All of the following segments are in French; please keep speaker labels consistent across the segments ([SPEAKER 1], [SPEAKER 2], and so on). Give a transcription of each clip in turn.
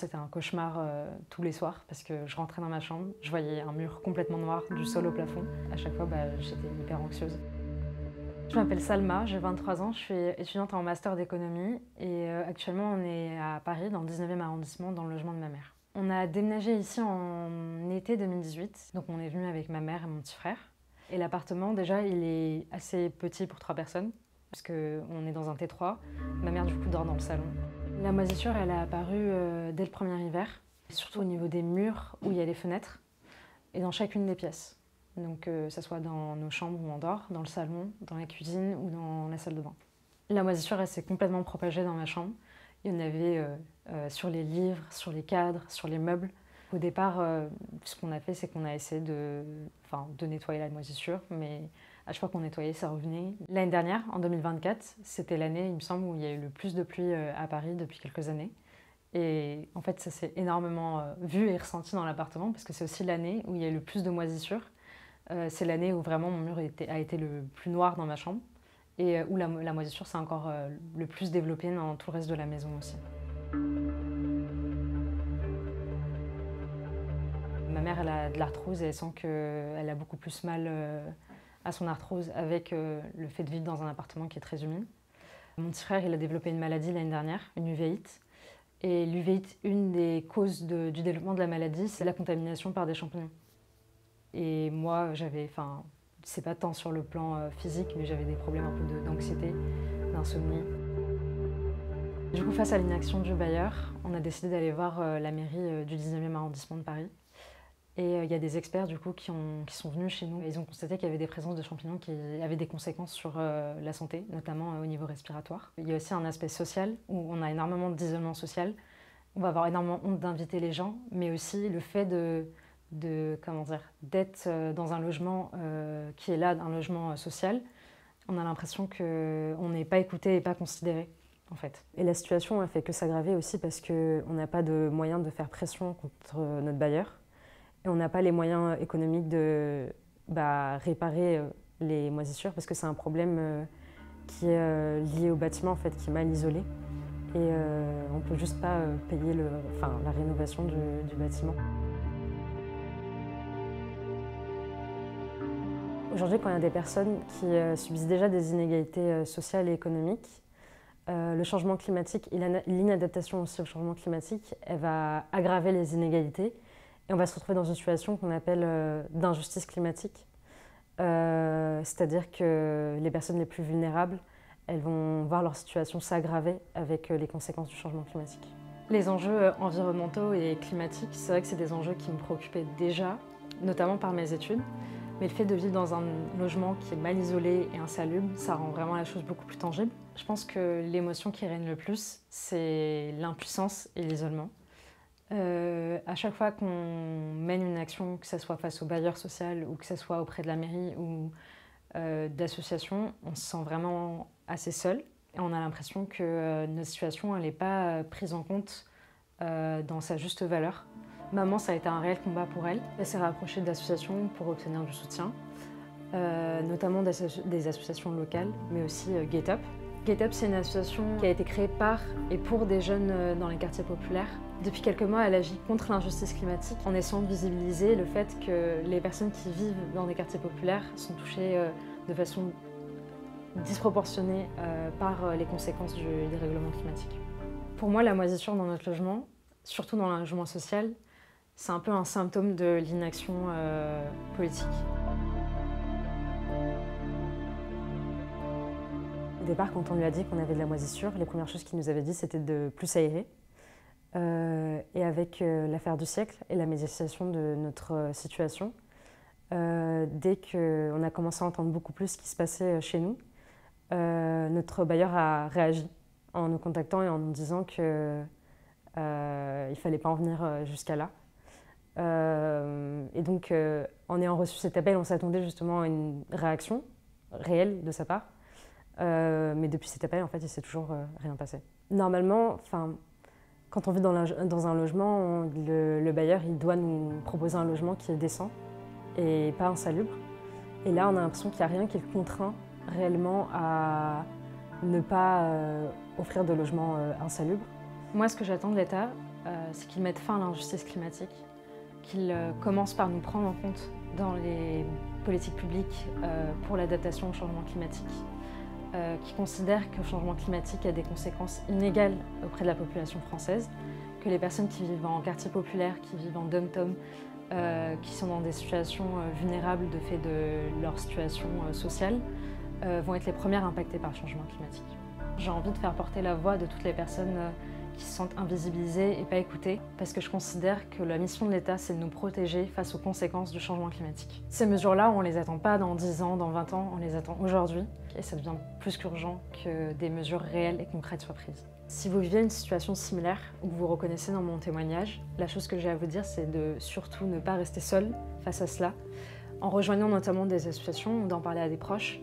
[SPEAKER 1] C'était un cauchemar tous les soirs parce que je rentrais dans ma chambre, je voyais un mur complètement noir du sol au plafond. À chaque fois, j'étais hyper anxieuse. Je m'appelle Salma, j'ai 23 ans, je suis étudiante en master d'économie et actuellement on est à Paris, dans le 19e arrondissement, dans le logement de ma mère. On a déménagé ici en été 2018, donc on est venu avec ma mère et mon petit frère. Et l'appartement, déjà, il est assez petit pour 3 personnes, parce qu'on est dans un T3. Ma mère, du coup, dort dans le salon. La moisissure, elle a apparu dès le premier hiver, surtout au niveau des murs où il y a les fenêtres, et dans chacune des pièces. Donc, que ce soit dans nos chambres où on dort, dans le salon, dans la cuisine ou dans la salle de bain. La moisissure, elle s'est complètement propagée dans ma chambre. Il y en avait sur les livres, sur les cadres, sur les meubles. Au départ, ce qu'on a fait, c'est qu'on a essayé de nettoyer la moisissure, mais à chaque fois qu'on nettoyait, ça revenait. L'année dernière, en 2024, c'était l'année, il me semble, où il y a eu le plus de pluie à Paris depuis quelques années. Et en fait, ça s'est énormément vu et ressenti dans l'appartement, parce que c'est aussi l'année où il y a eu le plus de moisissures. C'est l'année où vraiment mon mur a été le plus noir dans ma chambre, et où la moisissure s'est encore le plus développée dans tout le reste de la maison aussi. Ma mère, elle a de l'arthrose et elle sent qu'elle a beaucoup plus mal à son arthrose avec le fait de vivre dans un appartement qui est très humide. Mon petit frère, il a développé une maladie l'année dernière, une uvéite. Et l'uvéite, une des causes du développement de la maladie, c'est la contamination par des champignons. Et moi, c'est pas tant sur le plan physique, mais j'avais des problèmes un peu d'anxiété, d'insomnie. Du coup, face à l'inaction du bailleur, on a décidé d'aller voir la mairie du 19e arrondissement de Paris. Et il y a des experts du coup qui sont venus chez nous. Ils ont constaté qu'il y avait des présences de champignons qui avaient des conséquences sur la santé, notamment au niveau respiratoire. Il y a aussi un aspect social où on a énormément d'isolement social. On va avoir énormément honte d'inviter les gens, mais aussi le fait d'être dans un logement qui est là, un logement social. On a l'impression qu'on n'est pas écouté et pas considéré, en fait. Et la situation a fait que s'aggraver aussi parce qu'on n'a pas de moyens de faire pression contre notre bailleur. Et on n'a pas les moyens économiques de réparer les moisissures parce que c'est un problème qui est lié au bâtiment, en fait, qui est mal isolé. Et on ne peut juste pas payer la rénovation du bâtiment. Aujourd'hui, quand il y a des personnes qui subissent déjà des inégalités sociales et économiques, le changement climatique et l'inadaptation aussi au changement climatique, elle va aggraver les inégalités. Et on va se retrouver dans une situation qu'on appelle d'injustice climatique. C'est-à-dire que les personnes les plus vulnérables, elles vont voir leur situation s'aggraver avec les conséquences du changement climatique. Les enjeux environnementaux et climatiques, c'est vrai que c'est des enjeux qui me préoccupaient déjà, notamment par mes études. Mais le fait de vivre dans un logement qui est mal isolé et insalubre, ça rend vraiment la chose beaucoup plus tangible. Je pense que l'émotion qui règne le plus, c'est l'impuissance et l'isolement. À chaque fois qu'on mène une action, que ce soit face au bailleur social ou que ce soit auprès de la mairie ou d'associations, on se sent vraiment assez seul. Et on a l'impression que notre situation n'est pas prise en compte dans sa juste valeur. Maman, ça a été un réel combat pour elle. Elle s'est rapprochée d'associations pour obtenir du soutien, notamment des associations locales, mais aussi Get Up. Get Up, c'est une association qui a été créée par et pour des jeunes dans les quartiers populaires. Depuis quelques mois, elle agit contre l'injustice climatique en essayant de visibiliser le fait que les personnes qui vivent dans des quartiers populaires sont touchées de façon disproportionnée par les conséquences du dérèglement climatique. Pour moi, la moisissure dans notre logement, surtout dans le logement social, c'est un peu un symptôme de l'inaction politique. Au départ, quand on lui a dit qu'on avait de la moisissure, les premières choses qu'il nous avait dit, c'était de plus aérer. Et avec l'affaire du siècle et la médiatisation de notre situation, dès qu'on a commencé à entendre beaucoup plus ce qui se passait chez nous, notre bailleur a réagi en nous contactant et en nous disant qu'il ne fallait pas en venir jusqu'à là. Et donc, en ayant reçu cet appel, on s'attendait justement à une réaction réelle de sa part. Mais depuis cet appel, en fait, il ne s'est toujours rien passé. Normalement, quand on vit dans un logement, le bailleur il doit nous proposer un logement qui est décent et pas insalubre. Et là, on a l'impression qu'il n'y a rien qui le contraint réellement à ne pas offrir de logement insalubre. Moi, ce que j'attends de l'État, c'est qu'ils mettent fin à l'injustice climatique, qu'ils commencent par nous prendre en compte dans les politiques publiques pour l'adaptation au changement climatique, qui considèrent que le changement climatique a des conséquences inégales auprès de la population française, que les personnes qui vivent en quartier populaire, qui vivent en dom-tom, qui sont dans des situations vulnérables de fait de leur situation sociale, vont être les premières impactées par le changement climatique. J'ai envie de faire porter la voix de toutes les personnes qui se sentent invisibilisées et pas écoutées, parce que je considère que la mission de l'État, c'est de nous protéger face aux conséquences du changement climatique. Ces mesures-là, on ne les attend pas dans 10 ans, dans 20 ans, on les attend aujourd'hui, et ça devient plus qu'urgent que des mesures réelles et concrètes soient prises. Si vous vivez une situation similaire ou que vous reconnaissez dans mon témoignage, la chose que j'ai à vous dire, c'est de surtout ne pas rester seul face à cela, en rejoignant notamment des associations ou d'en parler à des proches,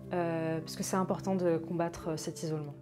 [SPEAKER 1] parce que c'est important de combattre cet isolement.